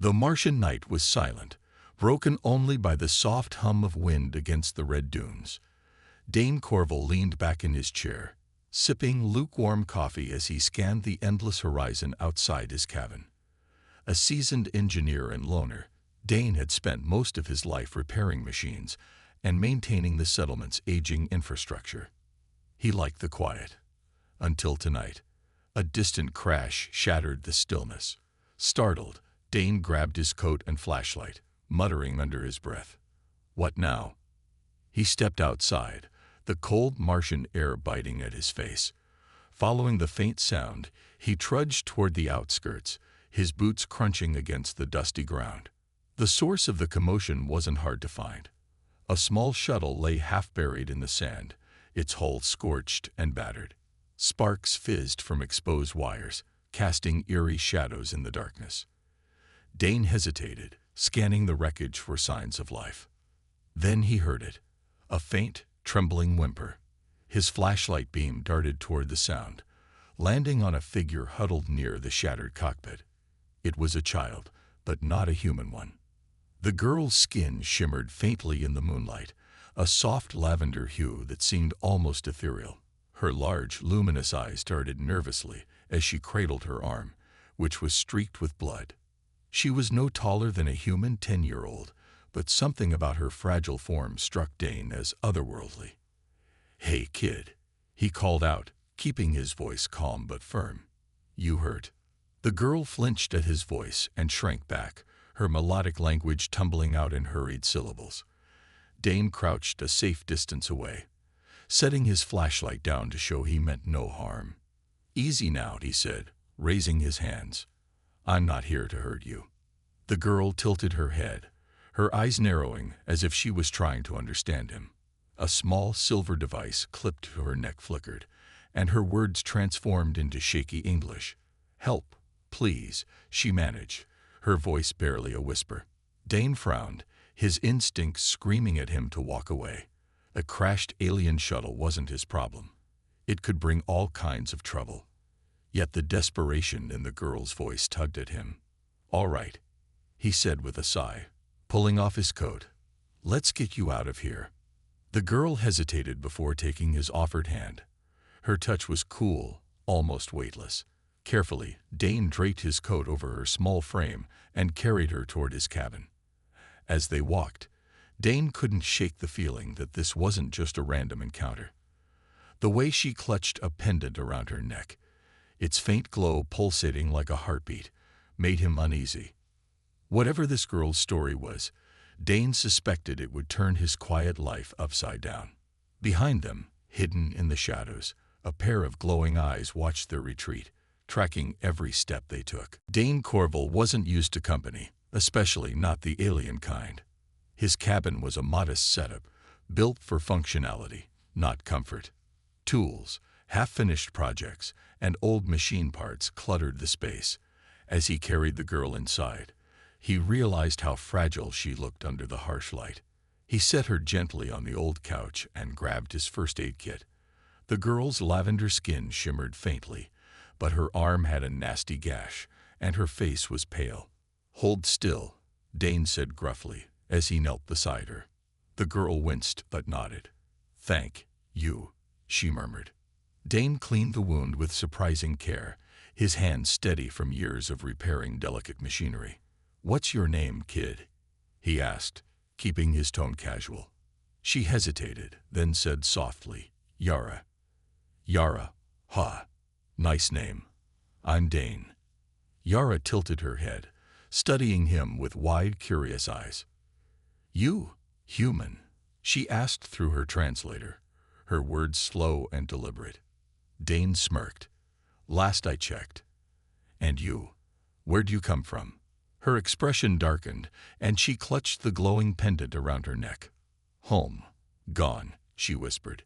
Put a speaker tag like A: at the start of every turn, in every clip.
A: The Martian night was silent, broken only by the soft hum of wind against the red dunes. Dane Corval leaned back in his chair, sipping lukewarm coffee as he scanned the endless horizon outside his cabin. A seasoned engineer and loner, Dane had spent most of his life repairing machines and maintaining the settlement's aging infrastructure. He liked the quiet. Until tonight, a distant crash shattered the stillness. Startled, Dane grabbed his coat and flashlight, muttering under his breath, "What now?" He stepped outside, the cold Martian air biting at his face. Following the faint sound, he trudged toward the outskirts, his boots crunching against the dusty ground. The source of the commotion wasn't hard to find. A small shuttle lay half-buried in the sand, its hull scorched and battered. Sparks fizzed from exposed wires, casting eerie shadows in the darkness. Dane hesitated, scanning the wreckage for signs of life. Then he heard it, a faint, trembling whimper. His flashlight beam darted toward the sound, landing on a figure huddled near the shattered cockpit. It was a child, but not a human one. The girl's skin shimmered faintly in the moonlight, a soft lavender hue that seemed almost ethereal. Her large, luminous eyes darted nervously as she cradled her arm, which was streaked with blood. She was no taller than a human 10-year-old, but something about her fragile form struck Dane as otherworldly. "Hey, kid," he called out, keeping his voice calm but firm. "You hurt?" The girl flinched at his voice and shrank back, her melodic language tumbling out in hurried syllables. Dane crouched a safe distance away, setting his flashlight down to show he meant no harm. "Easy now," he said, raising his hands. "I'm not here to hurt you." The girl tilted her head, her eyes narrowing as if she was trying to understand him. A small silver device clipped to her neck flickered, and her words transformed into shaky English. "Help, please," she managed, her voice barely a whisper. Dane frowned, his instincts screaming at him to walk away. A crashed alien shuttle wasn't his problem. It could bring all kinds of trouble. Yet the desperation in the girl's voice tugged at him. "All right," he said with a sigh, pulling off his coat. "Let's get you out of here." The girl hesitated before taking his offered hand. Her touch was cool, almost weightless. Carefully, Dane draped his coat over her small frame and carried her toward his cabin. As they walked, Dane couldn't shake the feeling that this wasn't just a random encounter. The way she clutched a pendant around her neck, its faint glow pulsating like a heartbeat, made him uneasy. Whatever this girl's story was, Dane suspected it would turn his quiet life upside down. Behind them, hidden in the shadows, a pair of glowing eyes watched their retreat, tracking every step they took. Dane Corval wasn't used to company, especially not the alien kind. His cabin was a modest setup, built for functionality, not comfort. Tools, half-finished projects, and old machine parts cluttered the space. As he carried the girl inside, he realized how fragile she looked under the harsh light. He set her gently on the old couch and grabbed his first aid kit. The girl's lavender skin shimmered faintly, but her arm had a nasty gash, and her face was pale. "Hold still," Dane said gruffly, as he knelt beside her. The girl winced but nodded. "Thank you," she murmured. Dane cleaned the wound with surprising care, his hands steady from years of repairing delicate machinery. "What's your name, kid?" he asked, keeping his tone casual. She hesitated, then said softly, "Yara." "Yara, ha. Nice name. I'm Dane." Yara tilted her head, studying him with wide, curious eyes. "You, human?" she asked through her translator, her words slow and deliberate. Dane smirked. "Last I checked." "And you? Where'd you come from?" Her expression darkened, and she clutched the glowing pendant around her neck. "Home. Gone," she whispered.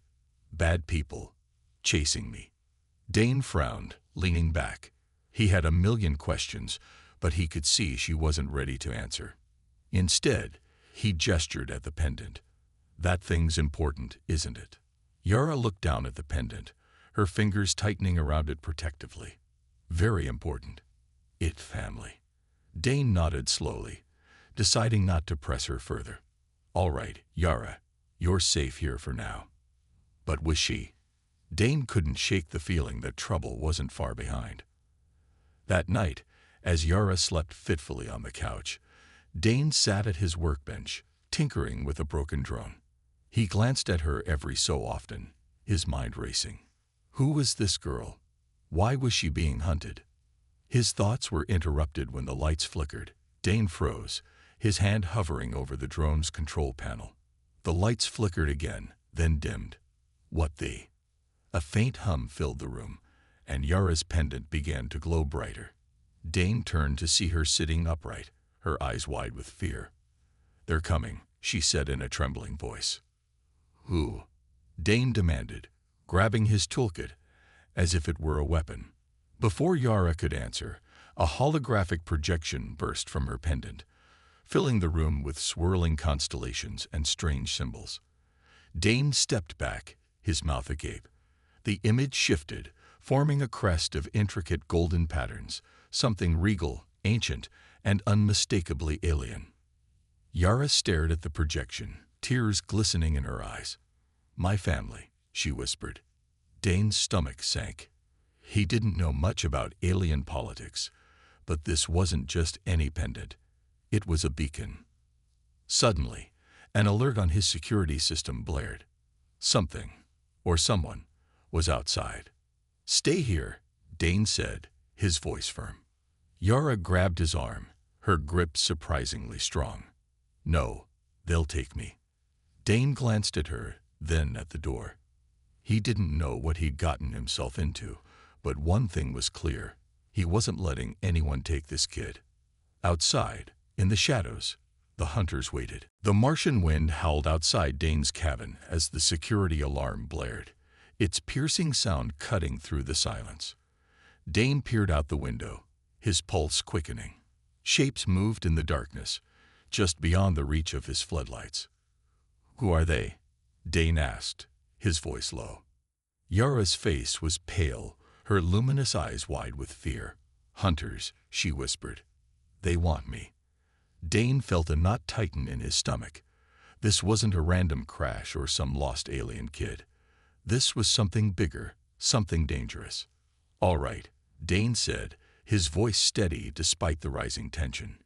A: "Bad people. Chasing me." Dane frowned, leaning back. He had a million questions, but he could see she wasn't ready to answer. Instead, he gestured at the pendant. "That thing's important, isn't it?" Yara looked down at the pendant, her fingers tightening around it protectively. "Very important. It family." Dane nodded slowly, deciding not to press her further. "All right, Yara, you're safe here for now." But was she? Dane couldn't shake the feeling that trouble wasn't far behind. That night, as Yara slept fitfully on the couch, Dane sat at his workbench, tinkering with a broken drone. He glanced at her every so often, his mind racing. Who was this girl? Why was she being hunted? His thoughts were interrupted when the lights flickered. Dane froze, his hand hovering over the drone's control panel. The lights flickered again, then dimmed. What the? A faint hum filled the room, and Yara's pendant began to glow brighter. Dane turned to see her sitting upright, her eyes wide with fear. "They're coming," she said in a trembling voice. "Who?" Dane demanded, grabbing his toolkit as if it were a weapon. Before Yara could answer, a holographic projection burst from her pendant, filling the room with swirling constellations and strange symbols. Dane stepped back, his mouth agape. The image shifted, forming a crest of intricate golden patterns, something regal, ancient, and unmistakably alien. Yara stared at the projection, tears glistening in her eyes. "My family," she whispered. Dane's stomach sank. He didn't know much about alien politics, but this wasn't just any pendant. It was a beacon. Suddenly, an alert on his security system blared. Something, or someone, was outside. "Stay here," Dane said, his voice firm. Yara grabbed his arm, her grip surprisingly strong. "No, they'll take me." Dane glanced at her, then at the door. He didn't know what he'd gotten himself into, but one thing was clear. He wasn't letting anyone take this kid. Outside, in the shadows, the hunters waited. The Martian wind howled outside Dane's cabin as the security alarm blared, its piercing sound cutting through the silence. Dane peered out the window, his pulse quickening. Shapes moved in the darkness, just beyond the reach of his floodlights. "Who are they?" Dane asked, his voice low. Yara's face was pale, her luminous eyes wide with fear. "Hunters," she whispered. "They want me." Dane felt a knot tighten in his stomach. This wasn't a random crash or some lost alien kid. This was something bigger, something dangerous. "All right," Dane said, his voice steady despite the rising tension.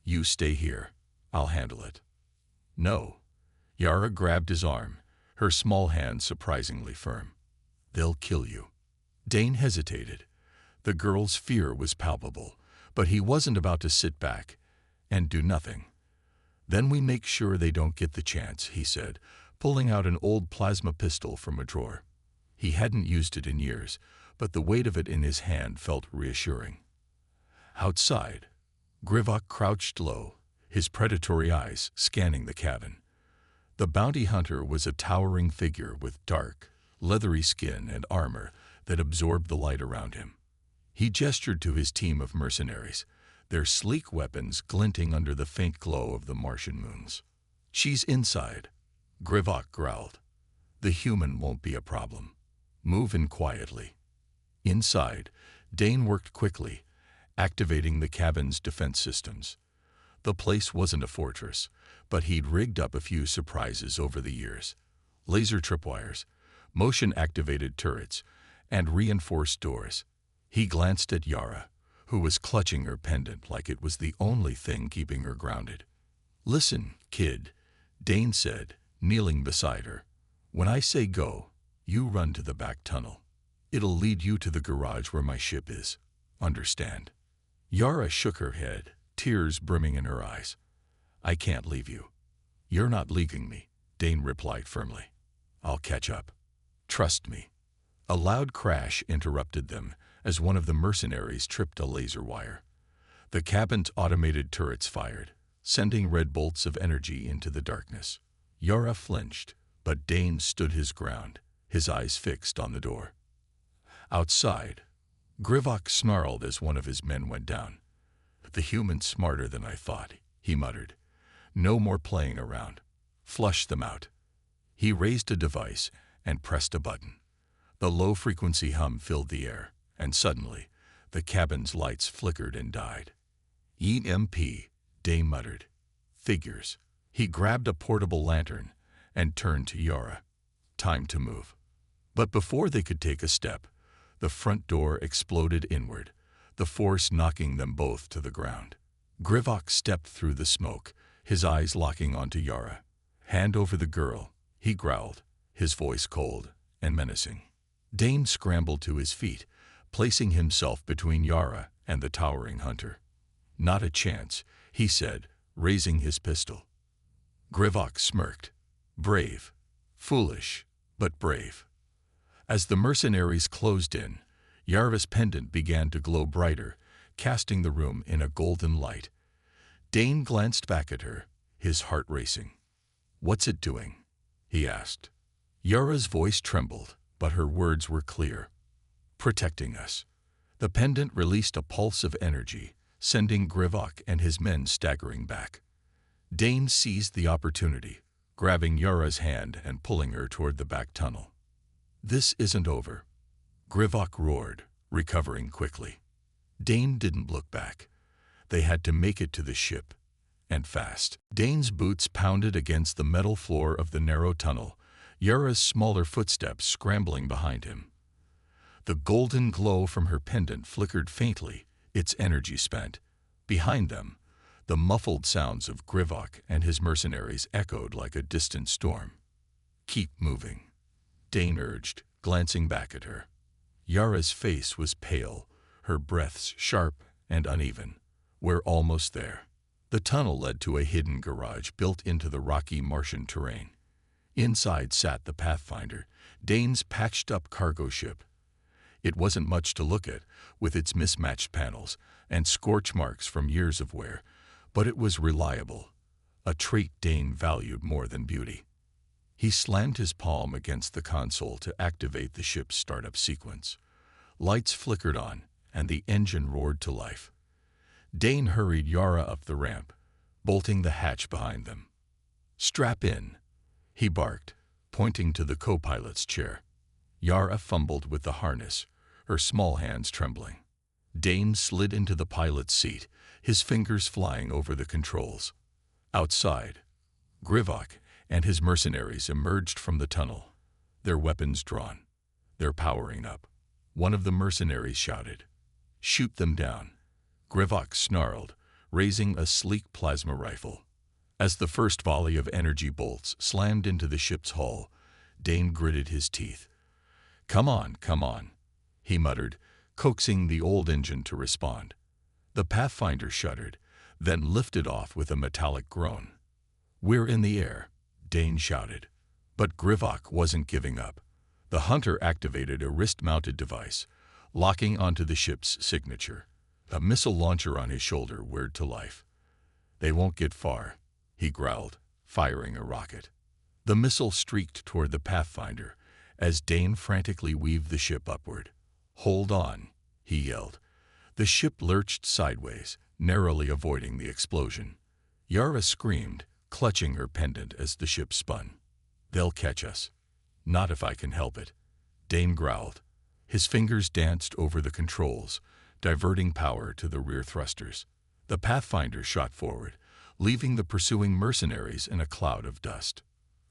A: "You stay here. I'll handle it." "No." Yara grabbed his arm, her small hand surprisingly firm. "They'll kill you." Dane hesitated. The girl's fear was palpable, but he wasn't about to sit back and do nothing. "Then we make sure they don't get the chance," he said, pulling out an old plasma pistol from a drawer. He hadn't used it in years, but the weight of it in his hand felt reassuring. Outside, Grivok crouched low, his predatory eyes scanning the cabin. The bounty hunter was a towering figure with dark, leathery skin and armor that absorbed the light around him. He gestured to his team of mercenaries, their sleek weapons glinting under the faint glow of the Martian moons. "She's inside," Grivok growled. "The human won't be a problem. Move in quietly." Inside, Dane worked quickly, activating the cabin's defense systems. The place wasn't a fortress, but he'd rigged up a few surprises over the years. Laser tripwires, motion-activated turrets, and reinforced doors. He glanced at Yara, who was clutching her pendant like it was the only thing keeping her grounded. "Listen, kid," Dane said, kneeling beside her. "When I say go, you run to the back tunnel. It'll lead you to the garage where my ship is. Understand?" Yara shook her head, tears brimming in her eyes. "I can't leave you." "You're not leaving me," Dane replied firmly. "I'll catch up. Trust me." A loud crash interrupted them as one of the mercenaries tripped a laser wire. The cabin's automated turrets fired, sending red bolts of energy into the darkness. Yara flinched, but Dane stood his ground, his eyes fixed on the door. Outside, Grivok snarled as one of his men went down. "The human's smarter than I thought," he muttered. "No more playing around. Flush them out." He raised a device and pressed a button. The low-frequency hum filled the air, and suddenly, the cabin's lights flickered and died. "EMP," Dane muttered. "Figures." He grabbed a portable lantern and turned to Yara. Time to move. But before they could take a step, the front door exploded inward, the force knocking them both to the ground. Grivok stepped through the smoke, his eyes locking onto Yara. "Hand over the girl," he growled, his voice cold and menacing. Dane scrambled to his feet, placing himself between Yara and the towering hunter. "Not a chance," he said, raising his pistol. Grivok smirked. "Brave. Foolish, but brave." As the mercenaries closed in, Yara's pendant began to glow brighter, casting the room in a golden light. Dane glanced back at her, his heart racing. "What's it doing?" he asked. Yara's voice trembled, but her words were clear. "Protecting us." The pendant released a pulse of energy, sending Grivok and his men staggering back. Dane seized the opportunity, grabbing Yara's hand and pulling her toward the back tunnel. "This isn't over," Grivok roared, recovering quickly. Dane didn't look back. They had to make it to the ship, and fast. Dane's boots pounded against the metal floor of the narrow tunnel, Yara's smaller footsteps scrambling behind him. The golden glow from her pendant flickered faintly, its energy spent. Behind them, the muffled sounds of Grivok and his mercenaries echoed like a distant storm. "Keep moving," Dane urged, glancing back at her. Yara's face was pale, her breaths sharp and uneven. "We're almost there." The tunnel led to a hidden garage built into the rocky Martian terrain. Inside sat the Pathfinder, Dane's patched-up cargo ship. It wasn't much to look at, with its mismatched panels and scorch marks from years of wear, but it was reliable, a trait Dane valued more than beauty. He slammed his palm against the console to activate the ship's startup sequence. Lights flickered on, and the engine roared to life. Dane hurried Yara up the ramp, bolting the hatch behind them. "Strap in," he barked, pointing to the co-pilot's chair. Yara fumbled with the harness, her small hands trembling. Dane slid into the pilot's seat, his fingers flying over the controls. Outside, Grivok and his mercenaries emerged from the tunnel, their weapons drawn. "They're powering up," one of the mercenaries shouted. "Shoot them down." Grivok snarled, raising a sleek plasma rifle. As the first volley of energy bolts slammed into the ship's hull, Dane gritted his teeth. Come on," he muttered, coaxing the old engine to respond. The Pathfinder shuddered, then lifted off with a metallic groan. "We're in the air," Dane shouted. But Grivok wasn't giving up. The hunter activated a wrist-mounted device, locking onto the ship's signature. A missile launcher on his shoulder whirred to life. "They won't get far," he growled, firing a rocket. The missile streaked toward the Pathfinder as Dane frantically weaved the ship upward. "Hold on," he yelled. The ship lurched sideways, narrowly avoiding the explosion. Yara screamed, clutching her pendant as the ship spun. "They'll catch us." "Not if I can help it," Dane growled. His fingers danced over the controls, diverting power to the rear thrusters. The Pathfinder shot forward, leaving the pursuing mercenaries in a cloud of dust.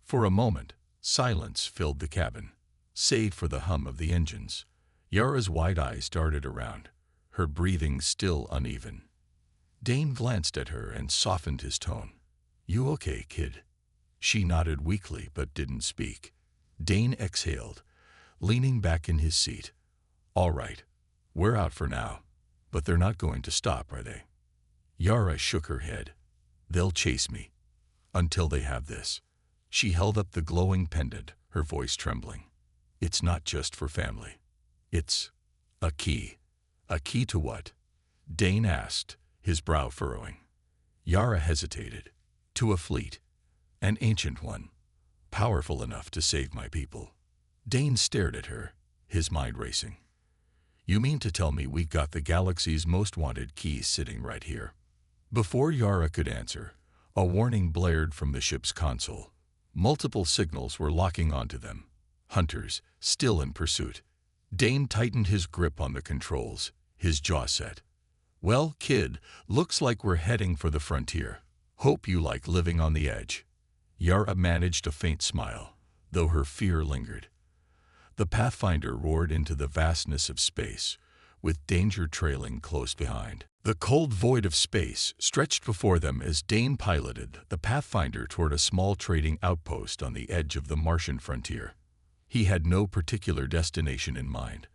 A: For a moment, silence filled the cabin, save for the hum of the engines. Yara's wide eyes darted around, her breathing still uneven. Dane glanced at her and softened his tone. "You okay, kid?" She nodded weakly but didn't speak. Dane exhaled, leaning back in his seat. "All right, we're out for now, but they're not going to stop, are they?" Yara shook her head. "They'll chase me, until they have this." She held up the glowing pendant, her voice trembling. "It's not just for family. It's a key." "A key to what?" Dane asked, his brow furrowing. Yara hesitated. "To a fleet. An ancient one. Powerful enough to save my people." Dane stared at her, his mind racing. "You mean to tell me we've got the galaxy's most wanted key sitting right here?" Before Yara could answer, a warning blared from the ship's console. Multiple signals were locking onto them. Hunters, still in pursuit. Dane tightened his grip on the controls, his jaw set. "Well, kid, looks like we're heading for the frontier. Hope you like living on the edge." Yara managed a faint smile, though her fear lingered. The Pathfinder roared into the vastness of space, with danger trailing close behind. The cold void of space stretched before them as Dane piloted the Pathfinder toward a small trading outpost on the edge of the Martian frontier. He had no particular destination in mind,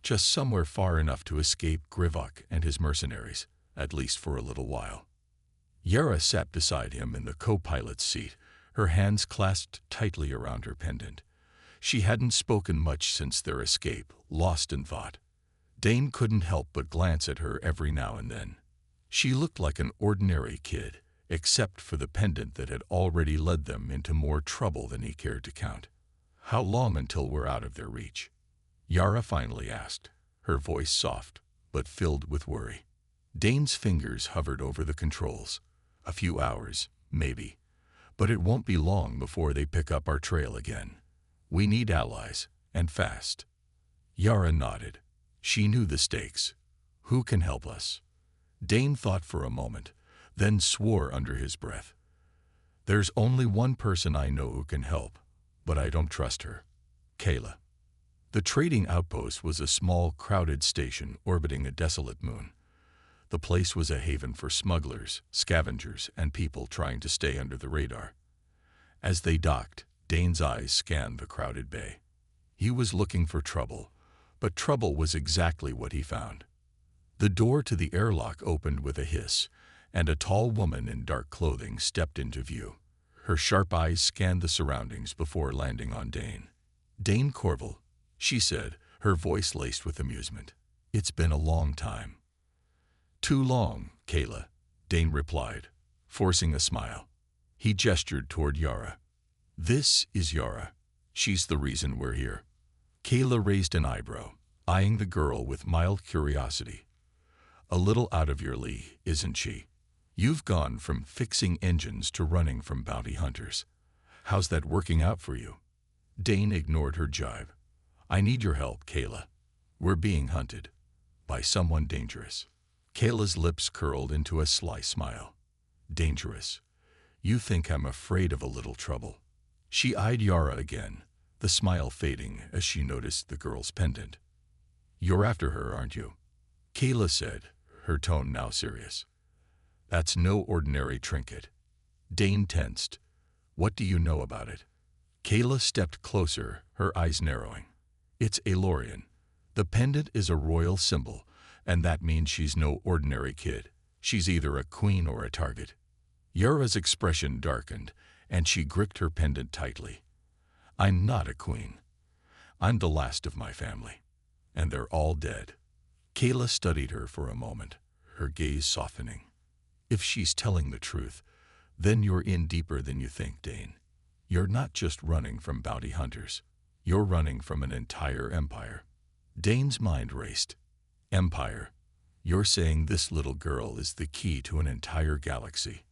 A: just somewhere far enough to escape Grivok and his mercenaries, at least for a little while. Yara sat beside him in the co-pilot's seat, her hands clasped tightly around her pendant. She hadn't spoken much since their escape, lost in thought. Dane couldn't help but glance at her every now and then. She looked like an ordinary kid, except for the pendant that had already led them into more trouble than he cared to count. "How long until we're out of their reach?" Yara finally asked, her voice soft, but filled with worry. Dane's fingers hovered over the controls. "A few hours, maybe. But it won't be long before they pick up our trail again. We need allies, and fast." Yara nodded. She knew the stakes. Who can help us? Dane thought for a moment, then swore under his breath. "There's only one person I know who can help, but I don't trust her. Kayla." The trading outpost was a small, crowded station orbiting a desolate moon. The place was a haven for smugglers, scavengers, and people trying to stay under the radar. As they docked, Dane's eyes scanned the crowded bay. He was looking for trouble, but trouble was exactly what he found. The door to the airlock opened with a hiss, and a tall woman in dark clothing stepped into view. Her sharp eyes scanned the surroundings before landing on Dane. "Dane Corval," she said, her voice laced with amusement. "It's been a long time." "Too long, Kayla," Dane replied, forcing a smile. He gestured toward Yara. "This is Yara. She's the reason we're here." Kayla raised an eyebrow, eyeing the girl with mild curiosity. "A little out of your league, isn't she? You've gone from fixing engines to running from bounty hunters. How's that working out for you?" Dane ignored her jibe. "I need your help, Kayla. We're being hunted. By someone dangerous." Kayla's lips curled into a sly smile. "Dangerous? You think I'm afraid of a little trouble?" She eyed Yara again, the smile fading as she noticed the girl's pendant. "You're after her, aren't you?" Kayla said, her tone now serious. "That's no ordinary trinket." Dane tensed. "What do you know about it?" Kayla stepped closer, her eyes narrowing. "It's Aelorian. The pendant is a royal symbol, and that means she's no ordinary kid. She's either a queen or a target." Yara's expression darkened, and she gripped her pendant tightly. "I'm not a queen. I'm the last of my family, and they're all dead." Kayla studied her for a moment, her gaze softening. "If she's telling the truth, then you're in deeper than you think, Dane. You're not just running from bounty hunters. You're running from an entire empire." Dane's mind raced. "Empire? You're saying this little girl is the key to an entire galaxy?"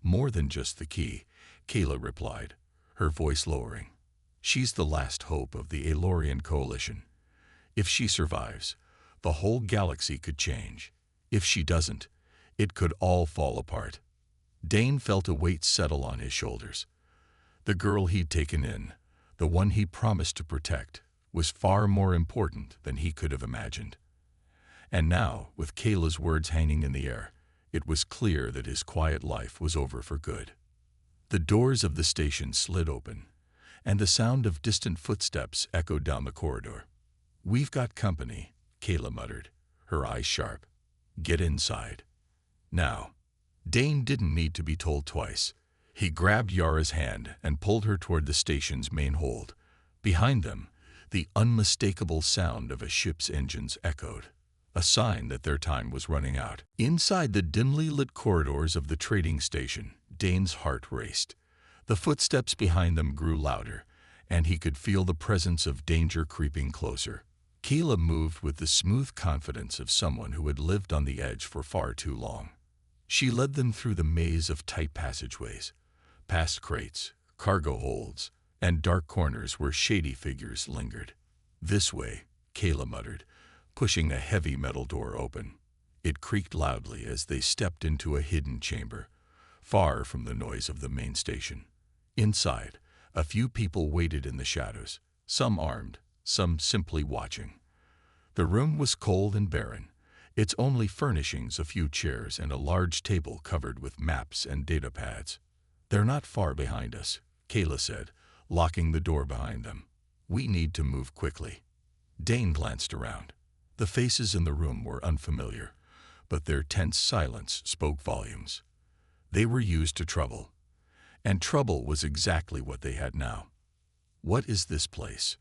A: "More than just the key," Kayla replied, her voice lowering. "She's the last hope of the Aelorian coalition. If she survives, the whole galaxy could change. If she doesn't, it could all fall apart." Dane felt a weight settle on his shoulders. The girl he'd taken in, the one he promised to protect, was far more important than he could have imagined. And now, with Kayla's words hanging in the air, it was clear that his quiet life was over for good. The doors of the station slid open, and the sound of distant footsteps echoed down the corridor. "We've got company," Kayla muttered, her eyes sharp. "Get inside." Now, Dane didn't need to be told twice. He grabbed Yara's hand and pulled her toward the station's main hold. Behind them, the unmistakable sound of a ship's engines echoed, a sign that their time was running out. Inside the dimly lit corridors of the trading station, Dane's heart raced. The footsteps behind them grew louder, and he could feel the presence of danger creeping closer. Kayla moved with the smooth confidence of someone who had lived on the edge for far too long. She led them through the maze of tight passageways, past crates, cargo holds, and dark corners where shady figures lingered. "This way," Kayla muttered, pushing a heavy metal door open. It creaked loudly as they stepped into a hidden chamber, far from the noise of the main station. Inside, a few people waited in the shadows, some armed, some simply watching. The room was cold and barren, its only furnishings a few chairs and a large table covered with maps and data pads. "They're not far behind us," Kayla said, locking the door behind them. "We need to move quickly." Dane glanced around. The faces in the room were unfamiliar, but their tense silence spoke volumes. They were used to trouble, and trouble was exactly what they had now. "What is this place?"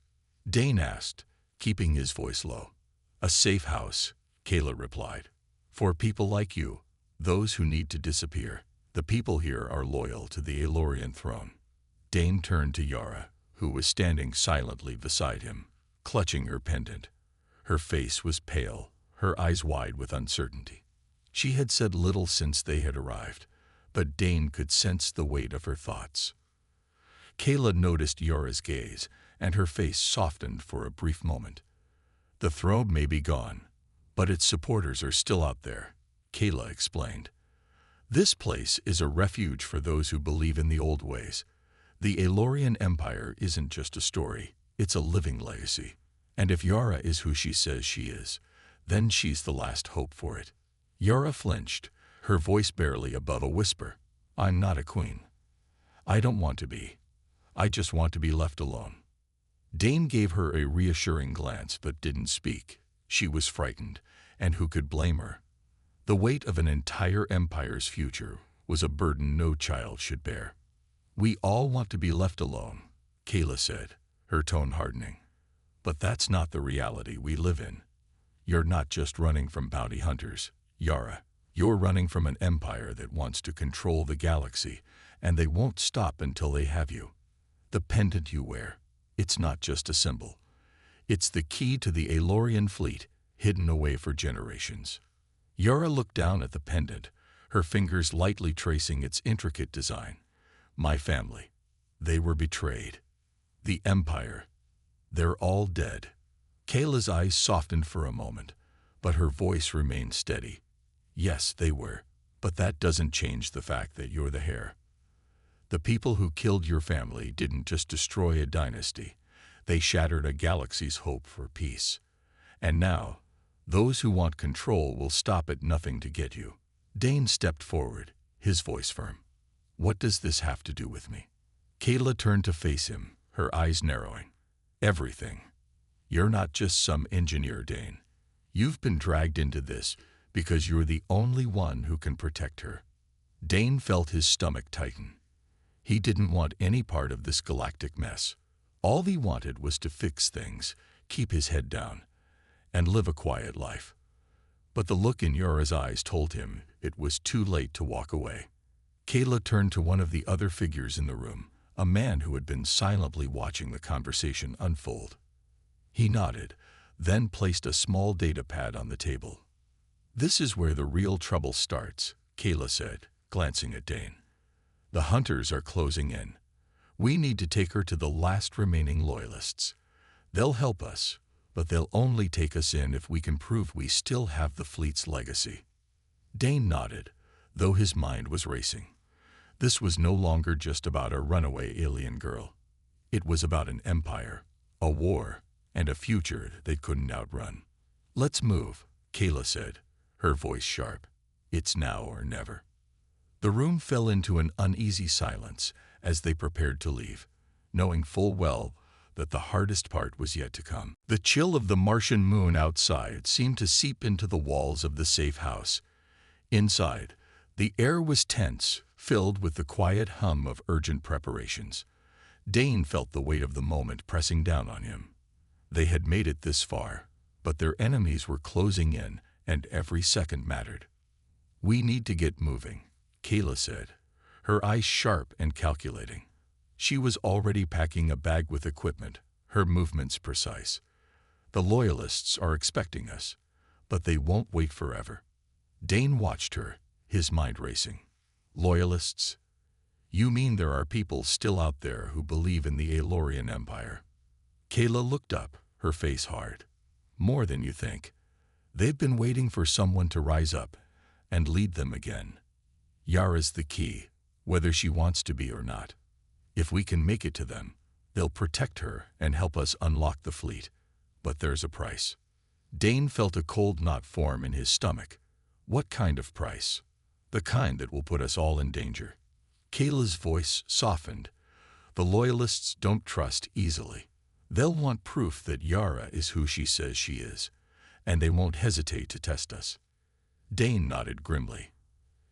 A: Dane asked, keeping his voice low. "A safe house," Kayla replied. "For people like you, those who need to disappear. The people here are loyal to the Aelorian throne." Dane turned to Yara, who was standing silently beside him, clutching her pendant. Her face was pale, her eyes wide with uncertainty. She had said little since they had arrived, but Dane could sense the weight of her thoughts. Kayla noticed Yara's gaze, and her face softened for a brief moment. "The throne may be gone, but its supporters are still out there," Kayla explained. "This place is a refuge for those who believe in the old ways. The Aelorian Empire isn't just a story, it's a living legacy. And if Yara is who she says she is, then she's the last hope for it." Yara flinched, her voice barely above a whisper. "I'm not a queen. I don't want to be. I just want to be left alone." Dane gave her a reassuring glance but didn't speak. She was frightened, and who could blame her? The weight of an entire empire's future was a burden no child should bear. "We all want to be left alone," Kayla said, her tone hardening. "But that's not the reality we live in. You're not just running from bounty hunters, Yara. You're running from an empire that wants to control the galaxy, and they won't stop until they have you. The pendant you wear, it's not just a symbol. It's the key to the Aelorian fleet, hidden away for generations." Yara looked down at the pendant, her fingers lightly tracing its intricate design. "My family. They were betrayed. The empire. They're all dead." Kayla's eyes softened for a moment, but her voice remained steady. "Yes, they were, but that doesn't change the fact that you're the heir. The people who killed your family didn't just destroy a dynasty, they shattered a galaxy's hope for peace. And now, those who want control will stop at nothing to get you." Dane stepped forward, his voice firm. "What does this have to do with me?" Kayla turned to face him, her eyes narrowing. "Everything. You're not just some engineer, Dane. You've been dragged into this because you're the only one who can protect her." Dane felt his stomach tighten. He didn't want any part of this galactic mess. All he wanted was to fix things, keep his head down, and live a quiet life. But the look in Yara's eyes told him it was too late to walk away. Kayla turned to one of the other figures in the room, a man who had been silently watching the conversation unfold. He nodded, then placed a small data pad on the table. "This is where the real trouble starts," Kayla said, glancing at Dane. "The hunters are closing in. We need to take her to the last remaining loyalists. They'll help us, but they'll only take us in if we can prove we still have the fleet's legacy." Dane nodded, though his mind was racing. This was no longer just about a runaway alien girl. It was about an empire, a war, and a future they couldn't outrun. "Let's move," Kayla said, her voice sharp. "It's now or never." The room fell into an uneasy silence as they prepared to leave, knowing full well that the hardest part was yet to come. The chill of the Martian moon outside seemed to seep into the walls of the safe house. Inside, the air was tense, filled with the quiet hum of urgent preparations. Dane felt the weight of the moment pressing down on him. They had made it this far, but their enemies were closing in, and every second mattered. "We need to get moving," Kayla said, her eyes sharp and calculating. She was already packing a bag with equipment, her movements precise. "The Loyalists are expecting us, but they won't wait forever." Dane watched her, his mind racing. "Loyalists? You mean there are people still out there who believe in the Aelorian Empire?" Kayla looked up, her face hard. "More than you think. They've been waiting for someone to rise up and lead them again. Yara's the key, whether she wants to be or not. If we can make it to them, they'll protect her and help us unlock the fleet. But there's a price. Dane felt a cold knot form in his stomach. What kind of price? The kind that will put us all in danger. Kayla's voice softened. The Loyalists don't trust easily. They'll want proof that Yara is who she says she is, and they won't hesitate to test us. Dane nodded grimly.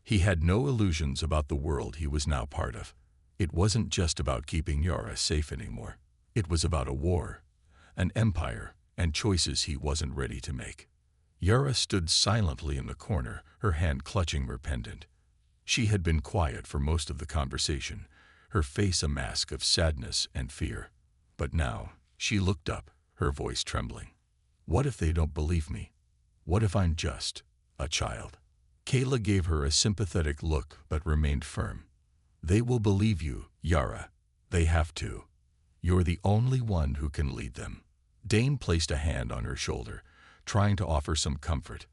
A: He had no illusions about the world he was now part of. It wasn't just about keeping Yara safe anymore. It was about a war, an empire, and choices he wasn't ready to make. Yara stood silently in the corner, her hand clutching her pendant. She had been quiet for most of the conversation, her face a mask of sadness and fear. But now, she looked up, her voice trembling. What if they don't believe me? What if I'm just a child? Kayla gave her a sympathetic look but remained firm. They will believe you, Yara. They have to. You're the only one who can lead them. Dane placed a hand on her shoulder, trying to offer some comfort.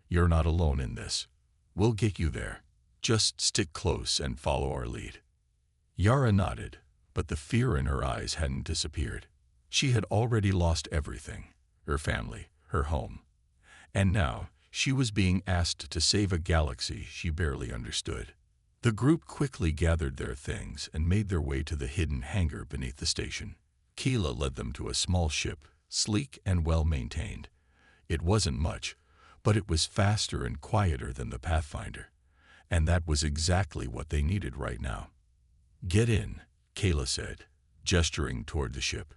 A: You're not alone in this. We'll get you there. Just stick close and follow our lead. Yara nodded, but the fear in her eyes hadn't disappeared. She had already lost everything, her family, her home. And now, she was being asked to save a galaxy she barely understood. The group quickly gathered their things and made their way to the hidden hangar beneath the station. Kayla led them to a small ship, sleek and well-maintained. It wasn't much, but it was faster and quieter than the Pathfinder. And that was exactly what they needed right now. Get in, Kayla said, gesturing toward the ship.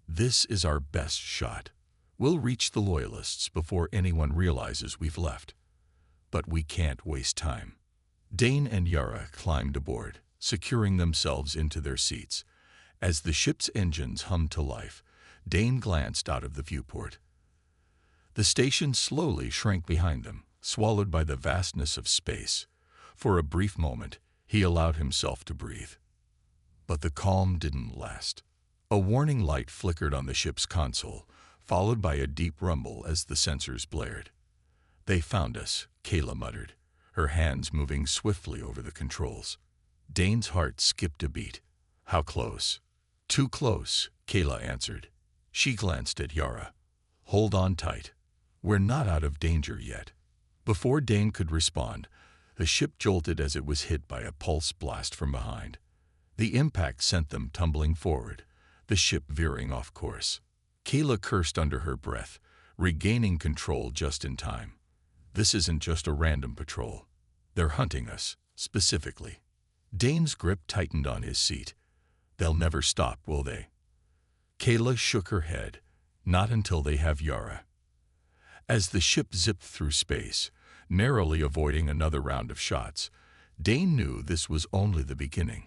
A: This is our best shot. We'll reach the Loyalists before anyone realizes we've left. But we can't waste time. Dane and Yara climbed aboard, securing themselves into their seats. As the ship's engines hummed to life, Dane glanced out of the viewport. The station slowly shrank behind them, swallowed by the vastness of space. For a brief moment, he allowed himself to breathe. But the calm didn't last. A warning light flickered on the ship's console, followed by a deep rumble as the sensors blared. They found us, Kayla muttered, her hands moving swiftly over the controls. Dane's heart skipped a beat. How close? Too close, Kayla answered. She glanced at Yara. Hold on tight. We're not out of danger yet. Before Dane could respond, the ship jolted as it was hit by a pulse blast from behind. The impact sent them tumbling forward, the ship veering off course. Kayla cursed under her breath, regaining control just in time. This isn't just a random patrol. They're hunting us, specifically. Dane's grip tightened on his seat. They'll never stop, will they? Kayla shook her head. Not until they have Yara. As the ship zipped through space, narrowly avoiding another round of shots, Dane knew this was only the beginning.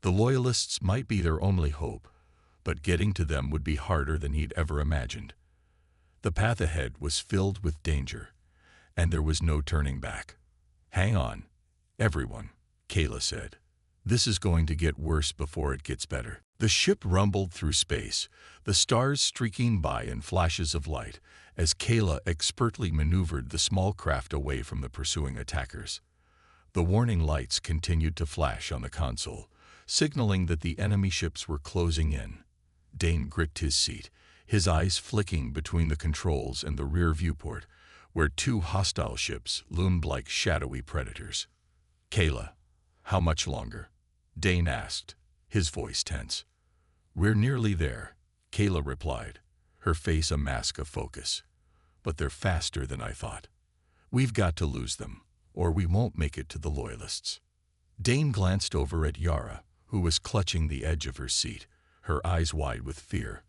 A: The Loyalists might be their only hope, but getting to them would be harder than he'd ever imagined. The path ahead was filled with danger, and there was no turning back. Hang on, everyone, Kayla said. This is going to get worse before it gets better. The ship rumbled through space, the stars streaking by in flashes of light, as Kayla expertly maneuvered the small craft away from the pursuing attackers. The warning lights continued to flash on the console, signaling that the enemy ships were closing in. Dane gripped his seat, his eyes flicking between the controls and the rear viewport, where two hostile ships loomed like shadowy predators. Kayla, how much longer? Dane asked, his voice tense. We're nearly there, Kayla replied, her face a mask of focus. But they're faster than I thought. We've got to lose them, or we won't make it to the Loyalists. Dane glanced over at Yara, who was clutching the edge of her seat, her eyes wide with fear.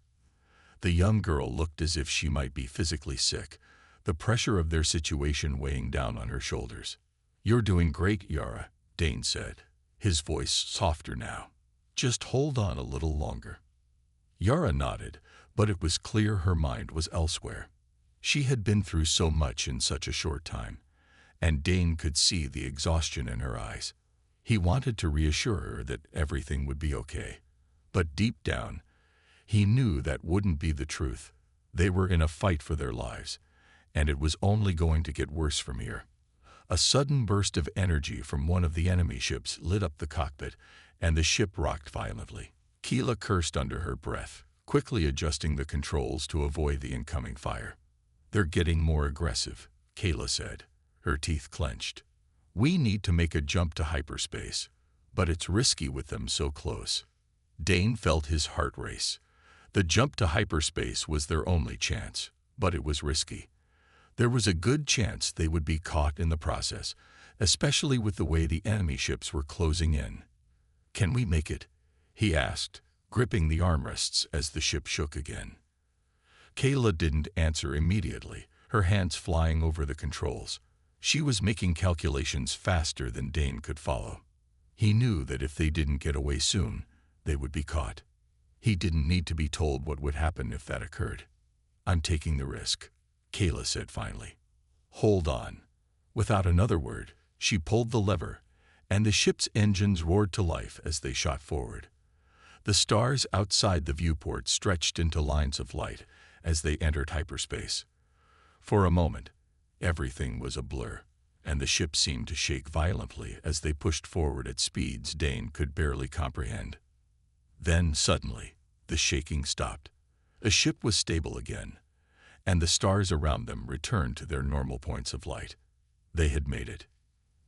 A: The young girl looked as if she might be physically sick, the pressure of their situation weighing down on her shoulders. You're doing great, Yara, Dane said, his voice softer now. Just hold on a little longer. Yara nodded, but it was clear her mind was elsewhere. She had been through so much in such a short time, and Dane could see the exhaustion in her eyes. He wanted to reassure her that everything would be okay. But deep down, he knew that wouldn't be the truth. They were in a fight for their lives, and it was only going to get worse from here. A sudden burst of energy from one of the enemy ships lit up the cockpit, and the ship rocked violently. Keela cursed under her breath, quickly adjusting the controls to avoid the incoming fire. "They're getting more aggressive," Kayla said, her teeth clenched. "We need to make a jump to hyperspace, but it's risky with them so close." Dane felt his heart race. The jump to hyperspace was their only chance, but it was risky. There was a good chance they would be caught in the process, especially with the way the enemy ships were closing in. "Can we make it?" he asked, gripping the armrests as the ship shook again. Kayla didn't answer immediately, her hands flying over the controls. She was making calculations faster than Dane could follow. He knew that if they didn't get away soon, they would be caught. He didn't need to be told what would happen if that occurred. "I'm taking the risk," Kayla said finally. "Hold on." Without another word, she pulled the lever, and the ship's engines roared to life as they shot forward. The stars outside the viewport stretched into lines of light as they entered hyperspace. For a moment, everything was a blur, and the ship seemed to shake violently as they pushed forward at speeds Dane could barely comprehend. Then, suddenly, the shaking stopped. The ship was stable again, and the stars around them returned to their normal points of light. They had made it.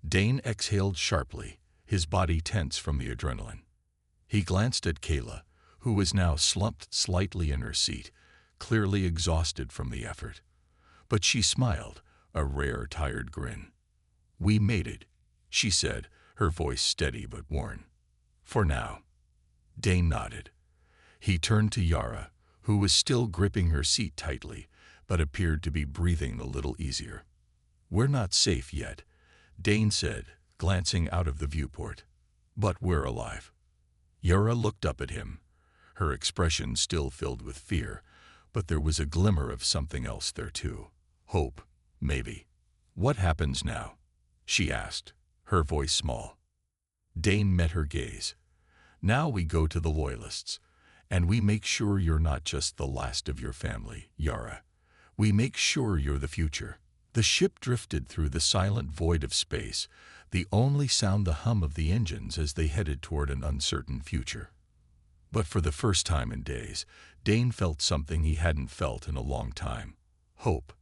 A: Dane exhaled sharply, his body tense from the adrenaline. He glanced at Kayla, who was now slumped slightly in her seat, clearly exhausted from the effort. But she smiled, a rare, tired grin. "We made it," she said, her voice steady but worn. "For now." Dane nodded. He turned to Yara, who was still gripping her seat tightly, but appeared to be breathing a little easier. "We're not safe yet," Dane said, glancing out of the viewport. "But we're alive." Yara looked up at him, her expression still filled with fear, but there was a glimmer of something else there too. Hope, maybe. "What happens now?" she asked, her voice small. Dane met her gaze. "Now we go to the Loyalists, and we make sure you're not just the last of your family, Yara. We make sure you're the future." The ship drifted through the silent void of space, the only sound the hum of the engines as they headed toward an uncertain future. But for the first time in days, Dane felt something he hadn't felt in a long time. Hope.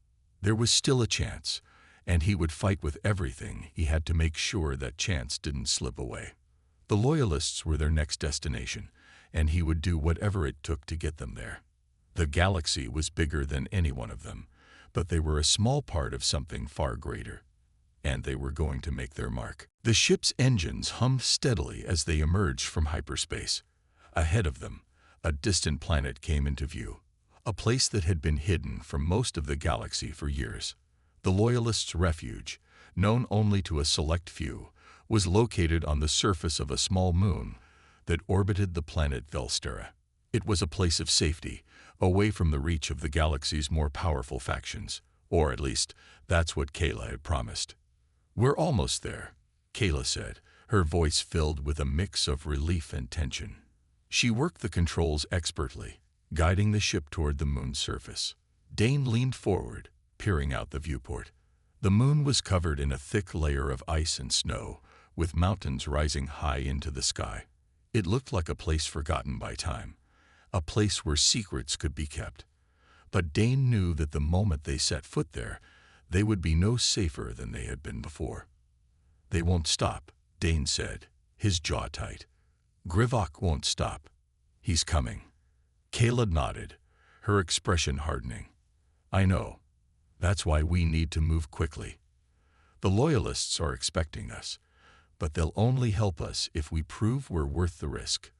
A: There was still a chance, and he would fight with everything he had to make sure that chance didn't slip away. The Loyalists were their next destination, and he would do whatever it took to get them there. The galaxy was bigger than any one of them, but they were a small part of something far greater, and they were going to make their mark. The ship's engines hummed steadily as they emerged from hyperspace. Ahead of them, a distant planet came into view, a place that had been hidden from most of the galaxy for years. The Loyalists' refuge, known only to a select few, was located on the surface of a small moon that orbited the planet Velstera. It was a place of safety, away from the reach of the galaxy's more powerful factions, or at least, that's what Kayla had promised. "We're almost there," Kayla said, her voice filled with a mix of relief and tension. She worked the controls expertly, guiding the ship toward the moon's surface. Dane leaned forward, peering out the viewport. The moon was covered in a thick layer of ice and snow, with mountains rising high into the sky. It looked like a place forgotten by time, a place where secrets could be kept. But Dane knew that the moment they set foot there, they would be no safer than they had been before. "They won't stop," Dane said, his jaw tight. "Grivok won't stop. He's coming." Kayla nodded, her expression hardening. "I know. That's why we need to move quickly. The Loyalists are expecting us, but they'll only help us if we prove we're worth the risk.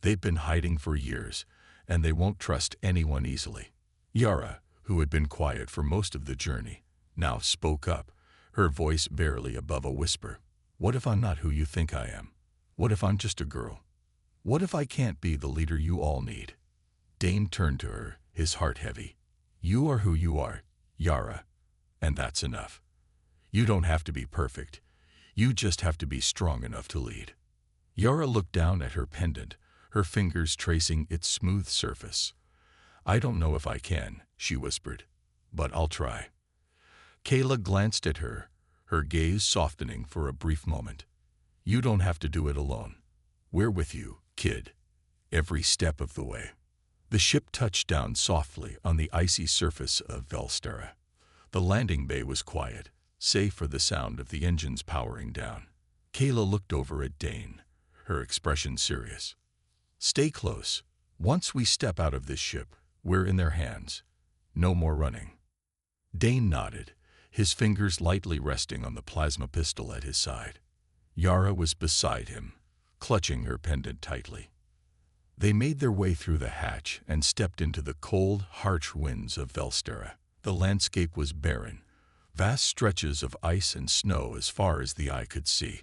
A: They've been hiding for years, and they won't trust anyone easily." Yara, who had been quiet for most of the journey, now spoke up, her voice barely above a whisper. "What if I'm not who you think I am? What if I'm just a girl? What if I can't be the leader you all need?" Dane turned to her, his heart heavy. "You are who you are, Yara, and that's enough. You don't have to be perfect. You just have to be strong enough to lead." Yara looked down at her pendant, her fingers tracing its smooth surface. "I don't know if I can," she whispered, "but I'll try." Kayla glanced at her, her gaze softening for a brief moment. You don't have to do it alone. We're with you, kid, every step of the way. The ship touched down softly on the icy surface of Velstera. The landing bay was quiet, save for the sound of the engines powering down. Kayla looked over at Dane, her expression serious. Stay close. Once we step out of this ship, we're in their hands. No more running. Dane nodded, his fingers lightly resting on the plasma pistol at his side. Yara was beside him, clutching her pendant tightly. They made their way through the hatch and stepped into the cold, harsh winds of Velstera. The landscape was barren, vast stretches of ice and snow as far as the eye could see.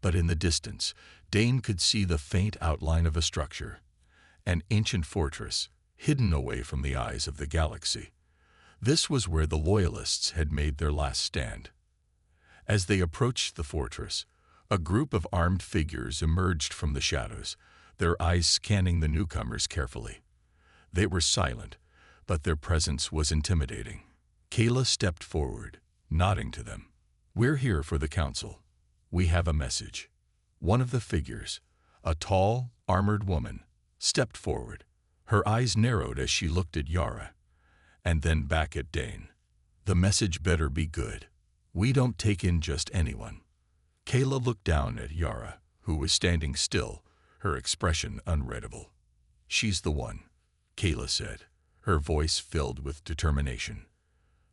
A: But in the distance, Dane could see the faint outline of a structure, an ancient fortress, hidden away from the eyes of the galaxy. This was where the Loyalists had made their last stand. As they approached the fortress, a group of armed figures emerged from the shadows, their eyes scanning the newcomers carefully. They were silent, but their presence was intimidating. Kayla stepped forward, nodding to them. We're here for the council. We have a message. One of the figures, a tall, armored woman, stepped forward. Her eyes narrowed as she looked at Yara, and then back at Dane. The message better be good. We don't take in just anyone. Kayla looked down at Yara, who was standing still, her expression unreadable. She's the one, Kayla said, her voice filled with determination.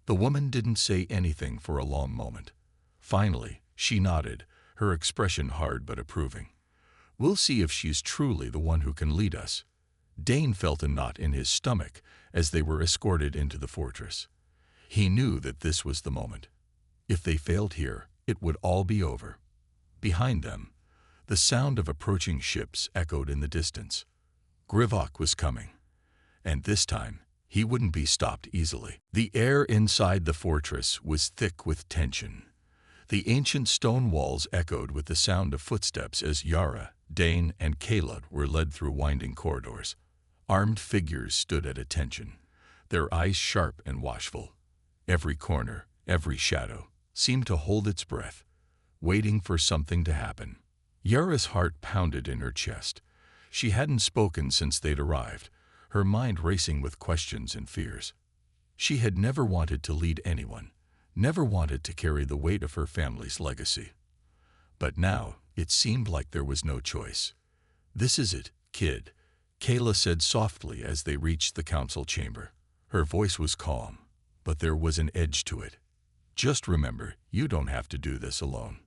A: The woman didn't say anything for a long moment. Finally, she nodded, her expression hard but approving. We'll see if she's truly the one who can lead us. Dane felt a knot in his stomach as they were escorted into the fortress. He knew that this was the moment. If they failed here, it would all be over. Behind them, the sound of approaching ships echoed in the distance. Grivok was coming, and this time, he wouldn't be stopped easily. The air inside the fortress was thick with tension. The ancient stone walls echoed with the sound of footsteps as Yara, Dane, and Kayla were led through winding corridors. Armed figures stood at attention, their eyes sharp and watchful. Every corner, every shadow, seemed to hold its breath, waiting for something to happen. Yara's heart pounded in her chest. She hadn't spoken since they'd arrived, her mind racing with questions and fears. She had never wanted to lead anyone, never wanted to carry the weight of her family's legacy. But now, it seemed like there was no choice. This is it, kid, Kayla said softly as they reached the council chamber. Her voice was calm, but there was an edge to it. Just remember, you don't have to do this alone.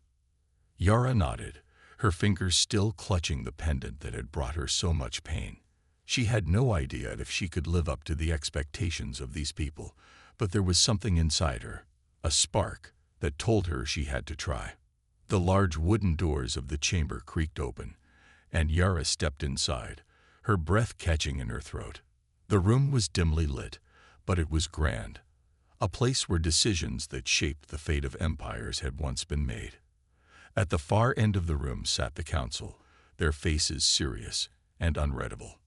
A: Yara nodded, her fingers still clutching the pendant that had brought her so much pain. She had no idea if she could live up to the expectations of these people, but there was something inside her, a spark, that told her she had to try. The large wooden doors of the chamber creaked open, and Yara stepped inside, her breath catching in her throat. The room was dimly lit, but it was grand, a place where decisions that shaped the fate of empires had once been made. At the far end of the room sat the council, their faces serious and unreadable.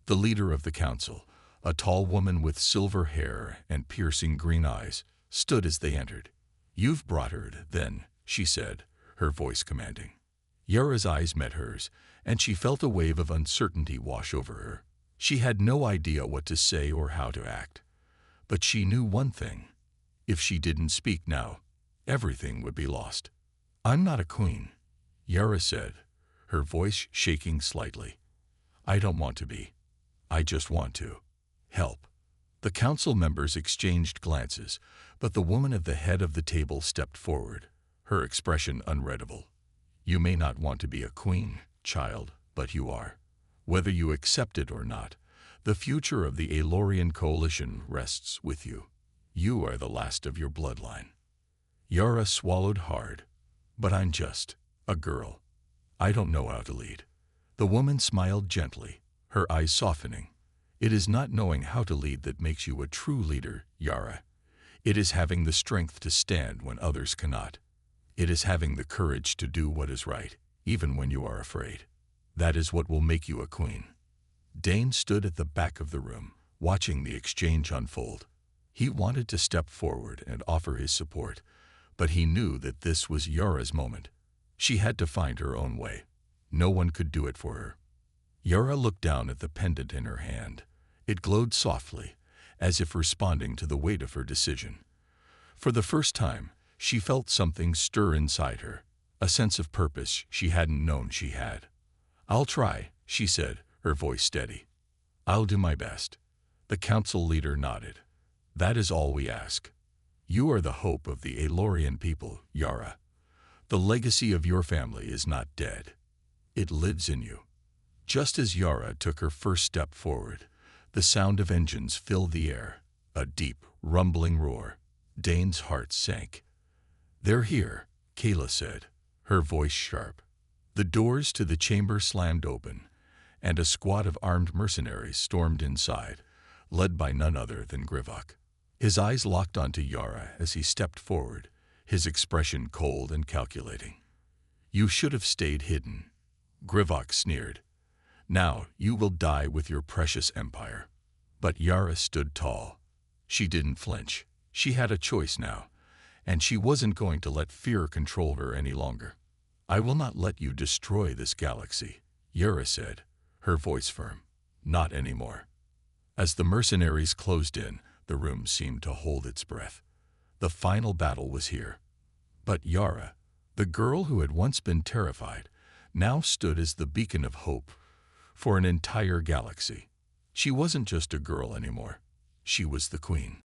A: The leader of the council, a tall woman with silver hair and piercing green eyes, stood as they entered. You've brought her, then, she said, her voice commanding. Yara's eyes met hers, and she felt a wave of uncertainty wash over her. She had no idea what to say or how to act. But she knew one thing. If she didn't speak now, everything would be lost. I'm not a queen, Yara said, her voice shaking slightly. I don't want to be. I just want to help. The council members exchanged glances, but the woman at the head of the table stepped forward, her expression unreadable. You may not want to be a queen, child, but you are. Whether you accept it or not, the future of the Aelorian coalition rests with you. You are the last of your bloodline. Yara swallowed hard. But I'm just a girl. I don't know how to lead. The woman smiled gently, her eyes softening. It is not knowing how to lead that makes you a true leader, Yara. It is having the strength to stand when others cannot. It is having the courage to do what is right, even when you are afraid. That is what will make you a queen. Dane stood at the back of the room, watching the exchange unfold. He wanted to step forward and offer his support, but he knew that this was Yara's moment. She had to find her own way. No one could do it for her. Yara looked down at the pendant in her hand. It glowed softly, as if responding to the weight of her decision. For the first time, she felt something stir inside her, a sense of purpose she hadn't known she had. "I'll try," she said, her voice steady. "I'll do my best." The council leader nodded. "That is all we ask. You are the hope of the Aelorian people, Yara. The legacy of your family is not dead. It lives in you." Just as Yara took her first step forward, the sound of engines filled the air, a deep, rumbling roar. Dane's heart sank. "They're here," Kayla said, her voice sharp. The doors to the chamber slammed open, and a squad of armed mercenaries stormed inside, led by none other than Grivok. His eyes locked onto Yara as he stepped forward, his expression cold and calculating. "You should have stayed hidden," Grivok sneered. "Now you will die with your precious empire." But Yara stood tall. She didn't flinch. She had a choice now, and she wasn't going to let fear control her any longer. "I will not let you destroy this galaxy," Yara said, her voice firm. "Not anymore." As the mercenaries closed in, the room seemed to hold its breath. The final battle was here. But Yara, the girl who had once been terrified, now stood as the beacon of hope for an entire galaxy. She wasn't just a girl anymore. She was the queen.